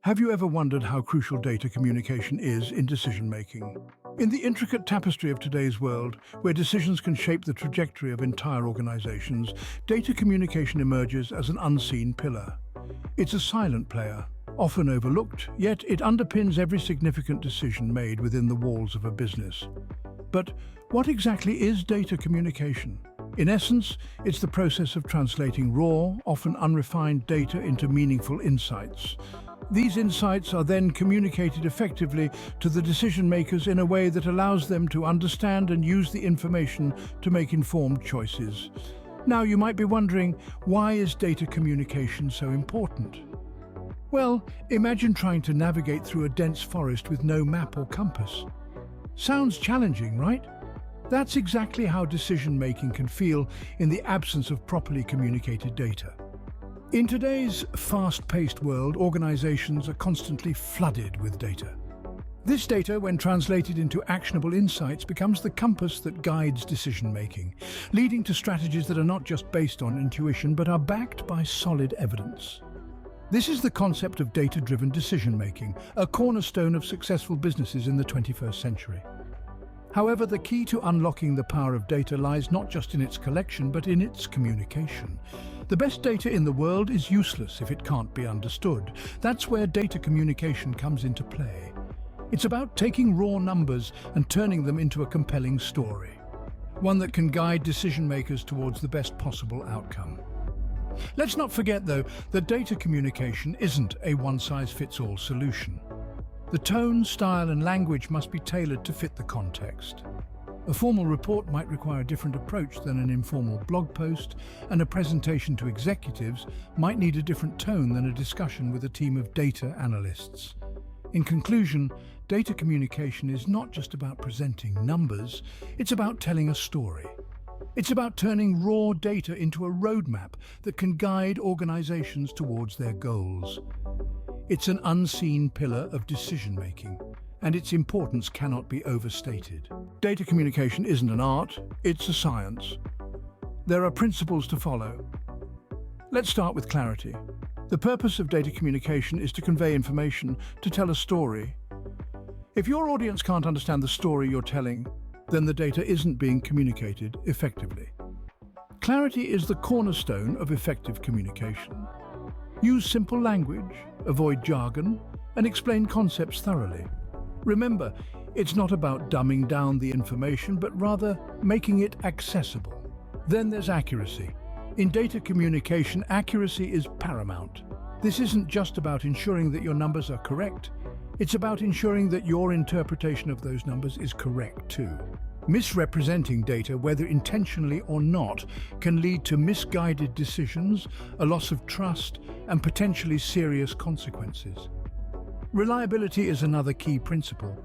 Have you ever wondered how crucial data communication is in decision-making? In the intricate tapestry of today's world, where decisions can shape the trajectory of entire organizations, data communication emerges as an unseen pillar. It's a silent player, often overlooked, yet it underpins every significant decision made within the walls of a business. But what exactly is data communication? In essence, it's the process of translating raw, often unrefined data into meaningful insights. These insights are then communicated effectively to the decision makers in a way that allows them to understand and use the information to make informed choices. Now, you might be wondering, why is data communication so important? Well, imagine trying to navigate through a dense forest with no map or compass. Sounds challenging, right? That's exactly how decision-making can feel in the absence of properly communicated data. In today's fast-paced world, organizations are constantly flooded with data. This data, when translated into actionable insights, becomes the compass that guides decision-making, leading to strategies that are not just based on intuition, but are backed by solid evidence. This is the concept of data-driven decision-making, a cornerstone of successful businesses in the 21st century. However, the key to unlocking the power of data lies not just in its collection, but in its communication. The best data in the world is useless if it can't be understood. That's where data communication comes into play. It's about taking raw numbers and turning them into a compelling story, one that can guide decision makers towards the best possible outcome. Let's not forget, though, that data communication isn't a one-size-fits-all solution. The tone, style, and language must be tailored to fit the context. A formal report might require a different approach than an informal blog post, and a presentation to executives might need a different tone than a discussion with a team of data analysts. In conclusion, data communication is not just about presenting numbers, it's about telling a story. It's about turning raw data into a roadmap that can guide organizations towards their goals. It's an unseen pillar of decision-making, and its importance cannot be overstated. Data communication isn't an art, it's a science. There are principles to follow. Let's start with clarity. The purpose of data communication is to convey information, to tell a story. If your audience can't understand the story you're telling, then the data isn't being communicated effectively. Clarity is the cornerstone of effective communication. Use simple language, avoid jargon, and explain concepts thoroughly. Remember, it's not about dumbing down the information, but rather making it accessible. Then there's accuracy. In data communication, accuracy is paramount. This isn't just about ensuring that your numbers are correct. It's about ensuring that your interpretation of those numbers is correct too. Misrepresenting data, whether intentionally or not, can lead to misguided decisions, a loss of trust, and potentially serious consequences. Reliability is another key principle.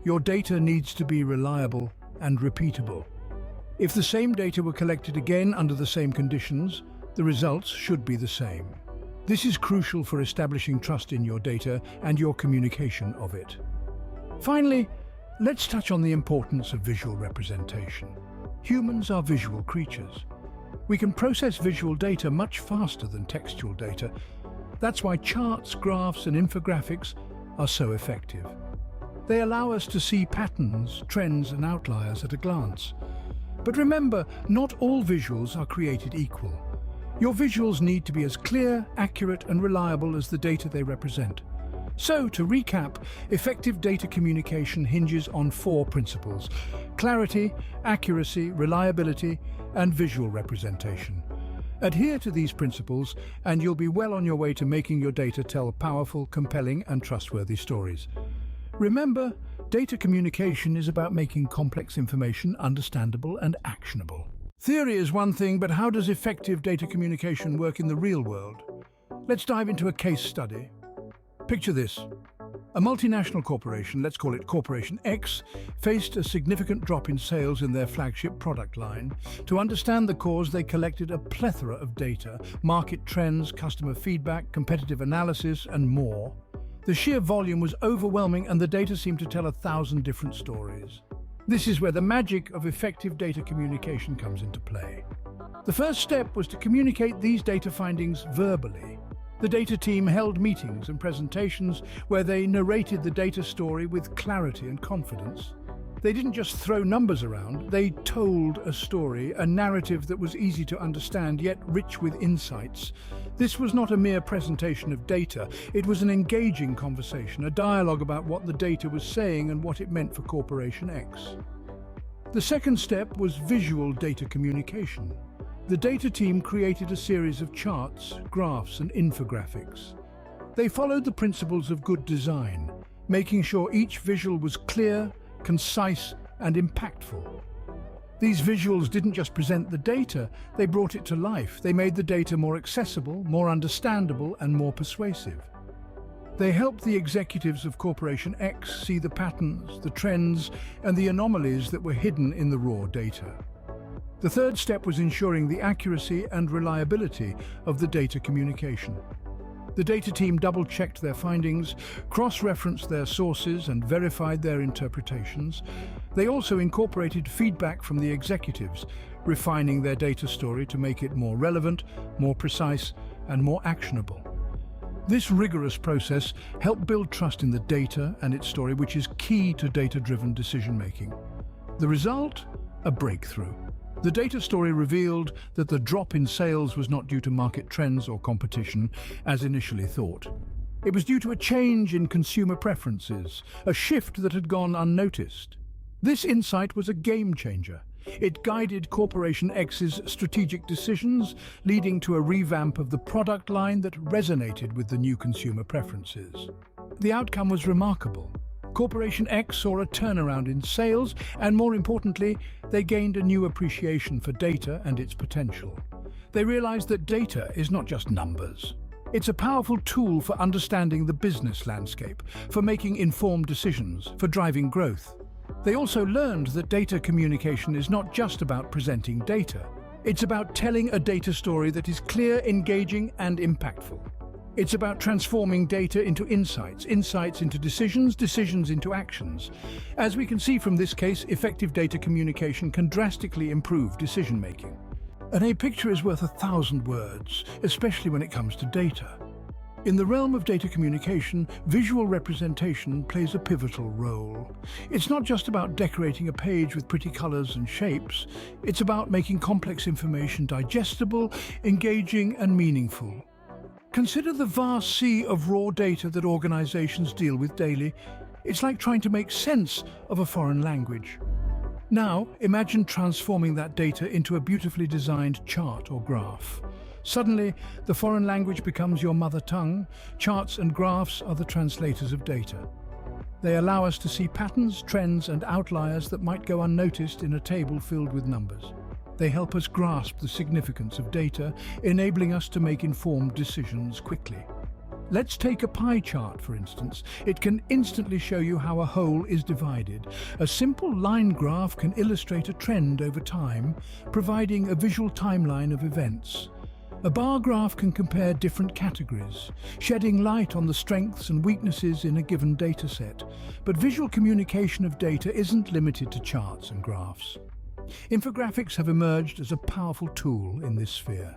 Your data needs to be reliable and repeatable. If the same data were collected again under the same conditions, the results should be the same. This is crucial for establishing trust in your data and your communication of it. Finally, let's touch on the importance of visual representation. Humans are visual creatures. We can process visual data much faster than textual data. That's why charts, graphs, and infographics are so effective. They allow us to see patterns, trends, and outliers at a glance. But remember, not all visuals are created equal. Your visuals need to be as clear, accurate, and reliable as the data they represent. So, to recap, effective data communication hinges on 4 principles: clarity, accuracy, reliability, and visual representation. Adhere to these principles, and you'll be well on your way to making your data tell powerful, compelling, and trustworthy stories. Remember, data communication is about making complex information understandable and actionable. Theory is one thing, but how does effective data communication work in the real world? Let's dive into a case study. Picture this. A multinational corporation, let's call it Corporation X, faced a significant drop in sales in their flagship product line. To understand the cause, they collected a plethora of data: market trends, customer feedback, competitive analysis, and more. The sheer volume was overwhelming, and the data seemed to tell 1,000 different stories. This is where the magic of effective data communication comes into play. The first step was to communicate these data findings verbally. The data team held meetings and presentations where they narrated the data story with clarity and confidence. They didn't just throw numbers around, they told a story, a narrative that was easy to understand yet rich with insights. This was not a mere presentation of data, it was an engaging conversation, a dialogue about what the data was saying and what it meant for Corporation X. The second step was visual data communication. The data team created a series of charts, graphs, and infographics. They followed the principles of good design, making sure each visual was clear, concise, and impactful. These visuals didn't just present the data, they brought it to life. They made the data more accessible, more understandable, and more persuasive. They helped the executives of Corporation X see the patterns, the trends, and the anomalies that were hidden in the raw data. The third step was ensuring the accuracy and reliability of the data communication. The data team double-checked their findings, cross-referenced their sources, and verified their interpretations. They also incorporated feedback from the executives, refining their data story to make it more relevant, more precise, and more actionable. This rigorous process helped build trust in the data and its story, which is key to data-driven decision-making. The result? A breakthrough. The data story revealed that the drop in sales was not due to market trends or competition, as initially thought. It was due to a change in consumer preferences, a shift that had gone unnoticed. This insight was a game changer. It guided Corporation X's strategic decisions, leading to a revamp of the product line that resonated with the new consumer preferences. The outcome was remarkable. Corporation X saw a turnaround in sales, and more importantly, they gained a new appreciation for data and its potential. They realized that data is not just numbers. It's a powerful tool for understanding the business landscape, for making informed decisions, for driving growth. They also learned that data communication is not just about presenting data. It's about telling a data story that is clear, engaging, and impactful. It's about transforming data into insights, insights into decisions, decisions into actions. As we can see from this case, effective data communication can drastically improve decision-making. And a picture is worth 1,000 words, especially when it comes to data. In the realm of data communication, visual representation plays a pivotal role. It's not just about decorating a page with pretty colors and shapes. It's about making complex information digestible, engaging, and meaningful. Consider the vast sea of raw data that organizations deal with daily. It's like trying to make sense of a foreign language. Now, imagine transforming that data into a beautifully designed chart or graph. Suddenly, the foreign language becomes your mother tongue. Charts and graphs are the translators of data. They allow us to see patterns, trends, and outliers that might go unnoticed in a table filled with numbers. They help us grasp the significance of data, enabling us to make informed decisions quickly. Let's take a pie chart, for instance. It can instantly show you how a whole is divided. A simple line graph can illustrate a trend over time, providing a visual timeline of events. A bar graph can compare different categories, shedding light on the strengths and weaknesses in a given data set. But visual communication of data isn't limited to charts and graphs. Infographics have emerged as a powerful tool in this sphere.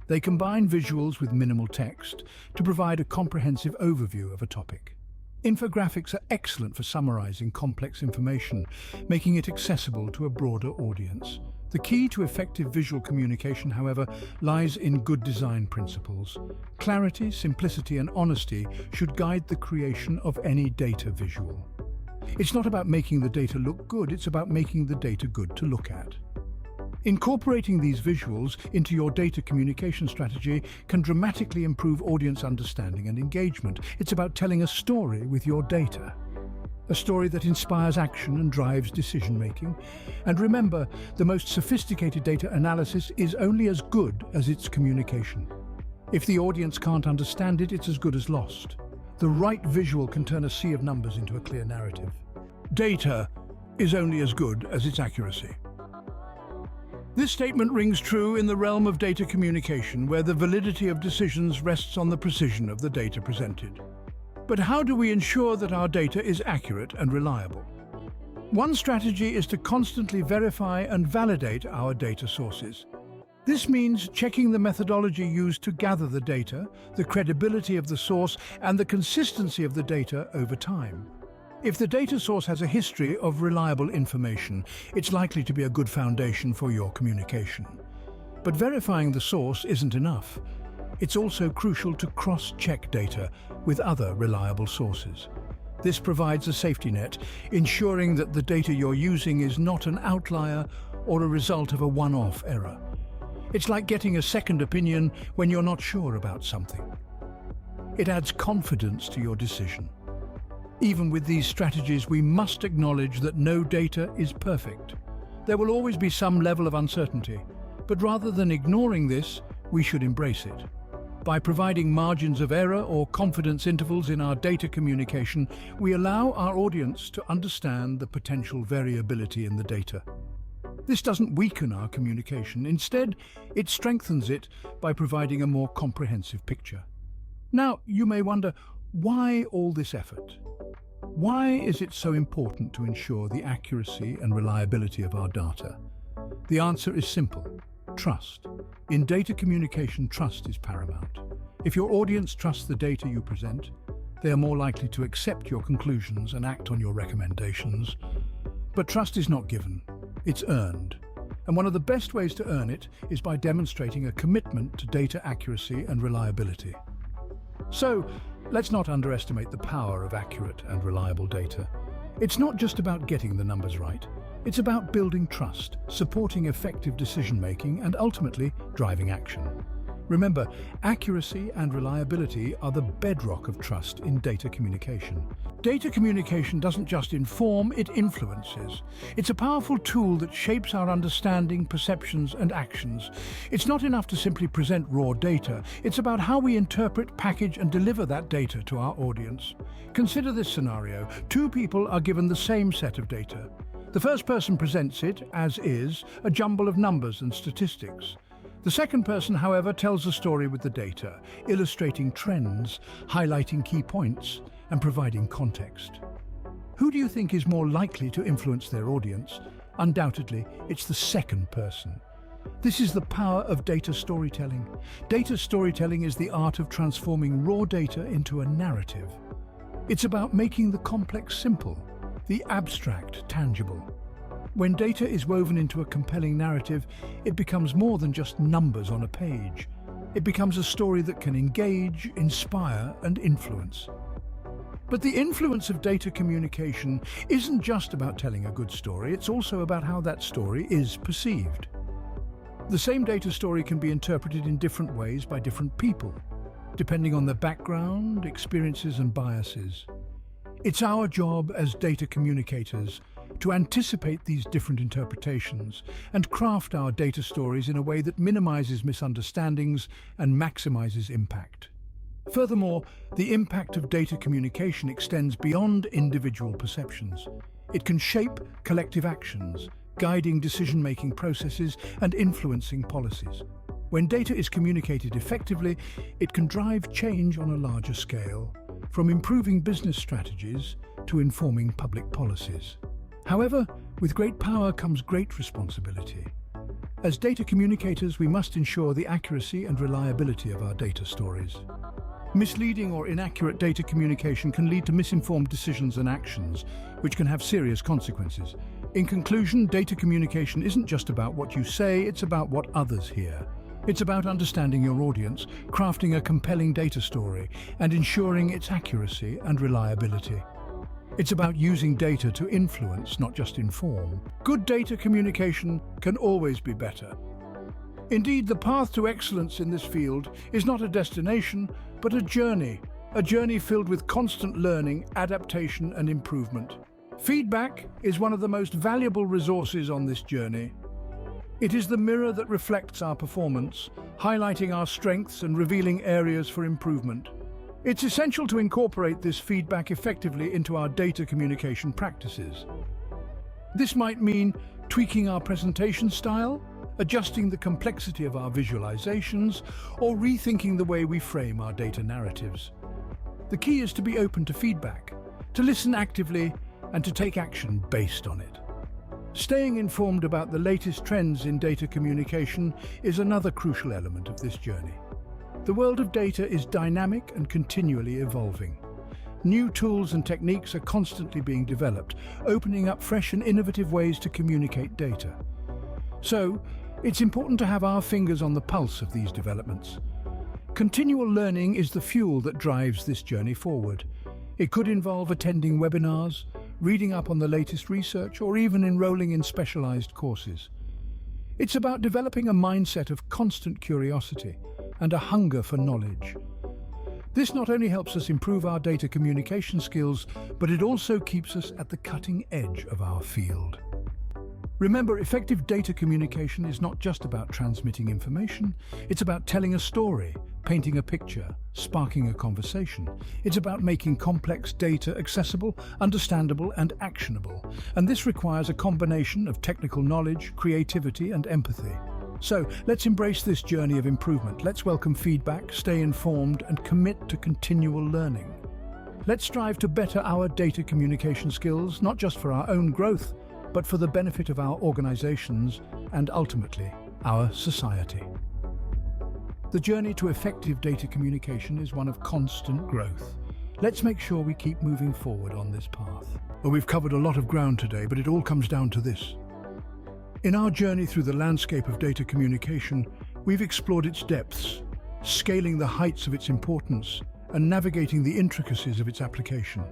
They combine visuals with minimal text to provide a comprehensive overview of a topic. Infographics are excellent for summarizing complex information, making it accessible to a broader audience. The key to effective visual communication, however, lies in good design principles. Clarity, simplicity, and honesty should guide the creation of any data visual. It's not about making the data look good, it's about making the data good to look at. Incorporating these visuals into your data communication strategy can dramatically improve audience understanding and engagement. It's about telling a story with your data. A story that inspires action and drives decision-making. And remember, the most sophisticated data analysis is only as good as its communication. If the audience can't understand it, it's as good as lost. The right visual can turn a sea of numbers into a clear narrative. Data is only as good as its accuracy. This statement rings true in the realm of data communication, where the validity of decisions rests on the precision of the data presented. But how do we ensure that our data is accurate and reliable? One strategy is to constantly verify and validate our data sources. This means checking the methodology used to gather the data, the credibility of the source, and the consistency of the data over time. If the data source has a history of reliable information, it's likely to be a good foundation for your communication. But verifying the source isn't enough. It's also crucial to cross-check data with other reliable sources. This provides a safety net, ensuring that the data you're using is not an outlier or a result of a one-off error. It's like getting a second opinion when you're not sure about something. It adds confidence to your decision. Even with these strategies, we must acknowledge that no data is perfect. There will always be some level of uncertainty, but rather than ignoring this, we should embrace it. By providing margins of error or confidence intervals in our data communication, we allow our audience to understand the potential variability in the data. This doesn't weaken our communication. Instead, it strengthens it by providing a more comprehensive picture. Now, you may wonder, why all this effort? Why is it so important to ensure the accuracy and reliability of our data? The answer is simple: trust. In data communication, trust is paramount. If your audience trusts the data you present, they are more likely to accept your conclusions and act on your recommendations. But trust is not given, it's earned. And one of the best ways to earn it is by demonstrating a commitment to data accuracy and reliability. So, let's not underestimate the power of accurate and reliable data. It's not just about getting the numbers right. It's about building trust, supporting effective decision-making, and ultimately driving action. Remember, accuracy and reliability are the bedrock of trust in data communication. Data communication doesn't just inform, it influences. It's a powerful tool that shapes our understanding, perceptions, and actions. It's not enough to simply present raw data. It's about how we interpret, package, and deliver that data to our audience. Consider this scenario. Two people are given the same set of data. The first person presents it, as is, a jumble of numbers and statistics. The second person, however, tells the story with the data, illustrating trends, highlighting key points, and providing context. Who do you think is more likely to influence their audience? Undoubtedly, it's the second person. This is the power of data storytelling. Data storytelling is the art of transforming raw data into a narrative. It's about making the complex simple, the abstract tangible. When data is woven into a compelling narrative, it becomes more than just numbers on a page. It becomes a story that can engage, inspire, and influence. But the influence of data communication isn't just about telling a good story, it's also about how that story is perceived. The same data story can be interpreted in different ways by different people, depending on their background, experiences, and biases. It's our job as data communicators to anticipate these different interpretations and craft our data stories in a way that minimizes misunderstandings and maximizes impact. Furthermore, the impact of data communication extends beyond individual perceptions. It can shape collective actions, guiding decision-making processes and influencing policies. When data is communicated effectively, it can drive change on a larger scale, from improving business strategies to informing public policies. However, with great power comes great responsibility. As data communicators, we must ensure the accuracy and reliability of our data stories. Misleading or inaccurate data communication can lead to misinformed decisions and actions, which can have serious consequences. In conclusion, data communication isn't just about what you say, it's about what others hear. It's about understanding your audience, crafting a compelling data story, and ensuring its accuracy and reliability. It's about using data to influence, not just inform. Good data communication can always be better. Indeed, the path to excellence in this field is not a destination, but a journey filled with constant learning, adaptation, and improvement. Feedback is one of the most valuable resources on this journey. It is the mirror that reflects our performance, highlighting our strengths and revealing areas for improvement. It's essential to incorporate this feedback effectively into our data communication practices. This might mean tweaking our presentation style, adjusting the complexity of our visualizations, or rethinking the way we frame our data narratives. The key is to be open to feedback, to listen actively, and to take action based on it. Staying informed about the latest trends in data communication is another crucial element of this journey. The world of data is dynamic and continually evolving. New tools and techniques are constantly being developed, opening up fresh and innovative ways to communicate data. So, it's important to have our fingers on the pulse of these developments. Continual learning is the fuel that drives this journey forward. It could involve attending webinars, reading up on the latest research, or even enrolling in specialized courses. It's about developing a mindset of constant curiosity and a hunger for knowledge. This not only helps us improve our data communication skills, but it also keeps us at the cutting edge of our field. Remember, effective data communication is not just about transmitting information. It's about telling a story, painting a picture, sparking a conversation. It's about making complex data accessible, understandable, and actionable. And this requires a combination of technical knowledge, creativity, and empathy. So, let's embrace this journey of improvement. Let's welcome feedback, stay informed, and commit to continual learning. Let's strive to better our data communication skills, not just for our own growth, but for the benefit of our organizations and ultimately our society. The journey to effective data communication is one of constant growth. Let's make sure we keep moving forward on this path. Well, we've covered a lot of ground today, but it all comes down to this. In our journey through the landscape of data communication, we've explored its depths, scaling the heights of its importance, and navigating the intricacies of its application.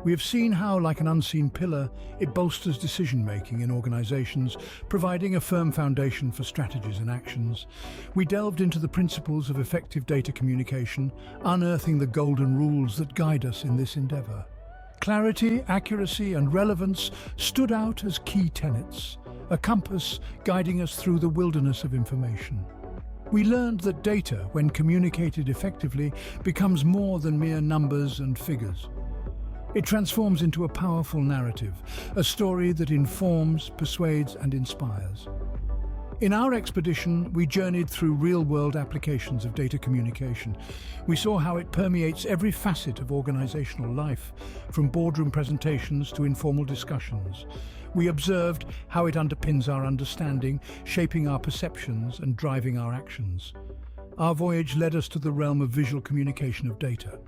We have seen how, like an unseen pillar, it bolsters decision-making in organizations, providing a firm foundation for strategies and actions. We delved into the principles of effective data communication, unearthing the golden rules that guide us in this endeavor. Clarity, accuracy, and relevance stood out as key tenets, a compass guiding us through the wilderness of information. We learned that data, when communicated effectively, becomes more than mere numbers and figures. It transforms into a powerful narrative, a story that informs, persuades, and inspires. In our expedition, we journeyed through real-world applications of data communication. We saw how it permeates every facet of organizational life, from boardroom presentations to informal discussions. We observed how it underpins our understanding, shaping our perceptions and driving our actions. Our voyage led us to the realm of visual communication of data.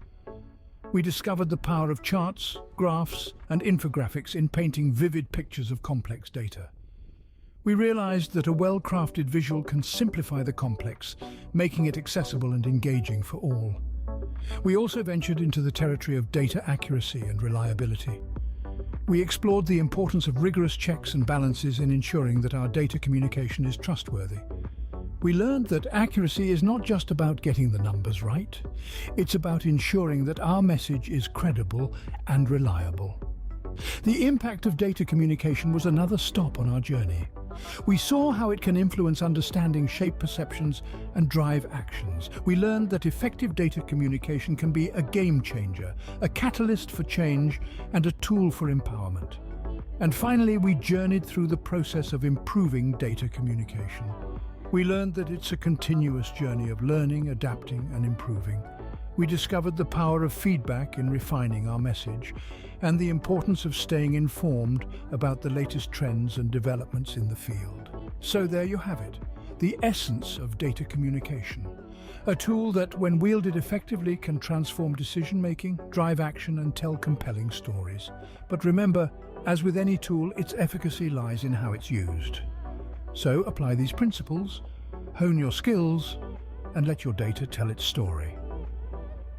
We discovered the power of charts, graphs, and infographics in painting vivid pictures of complex data. We realized that a well-crafted visual can simplify the complex, making it accessible and engaging for all. We also ventured into the territory of data accuracy and reliability. We explored the importance of rigorous checks and balances in ensuring that our data communication is trustworthy. We learned that accuracy is not just about getting the numbers right. It's about ensuring that our message is credible and reliable. The impact of data communication was another stop on our journey. We saw how it can influence understanding, shape perceptions, and drive actions. We learned that effective data communication can be a game changer, a catalyst for change, and a tool for empowerment. And finally, we journeyed through the process of improving data communication. We learned that it's a continuous journey of learning, adapting, and improving. We discovered the power of feedback in refining our message, and the importance of staying informed about the latest trends and developments in the field. So there you have it, the essence of data communication. A tool that, when wielded effectively, can transform decision-making, drive action, and tell compelling stories. But remember, as with any tool, its efficacy lies in how it's used. So apply these principles, hone your skills, and let your data tell its story.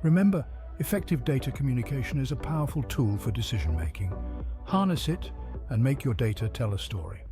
Remember, effective data communication is a powerful tool for decision-making. Harness it and make your data tell a story.